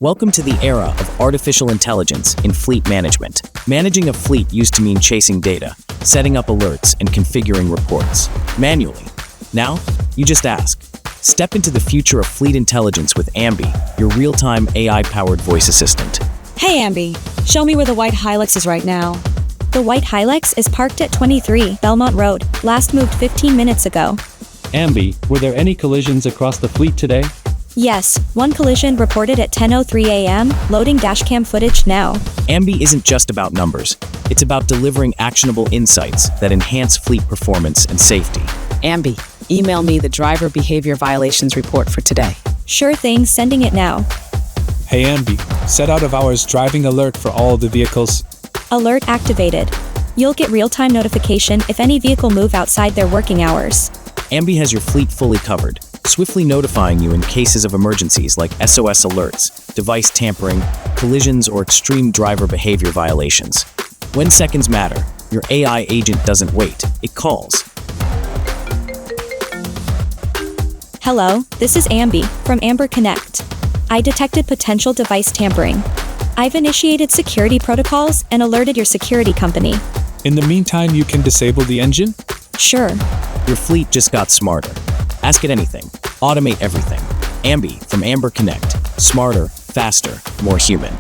Welcome to the era of artificial intelligence in fleet management. Managing a fleet used to mean chasing data, setting up alerts, and configuring reports manually. Now, you just ask. Step into the future of fleet intelligence with Amby, your real-time AI-powered voice assistant. Hey Amby, show me where the white Hilux is right now. The white Hilux is parked at 23 Belmont Road, last moved 15 minutes ago. Amby, were there any collisions across the fleet today? Yes, one collision reported at 10:03 a.m., loading dashcam footage now. Amby isn't just about numbers. It's about delivering actionable insights that enhance fleet performance and safety. Amby, email me the driver behavior violations report for today. Sure thing, sending it now. Hey Amby, set out of hours driving alert for all the vehicles. Alert activated. You'll get real-time notification if any vehicle move outside their working hours. Amby has your fleet fully covered, swiftly notifying you in cases of emergencies like SOS alerts, device tampering, collisions, or extreme driver behavior violations. When seconds matter, your AI agent doesn't wait, it calls. Hello, this is Amby from Amber Connect. I detected potential device tampering. I've initiated security protocols and alerted your security company. In the meantime, you can disable the engine? Sure. Your fleet just got smarter. Ask it anything. Automate everything. Amby from Amber Connect. Smarter, faster, more human.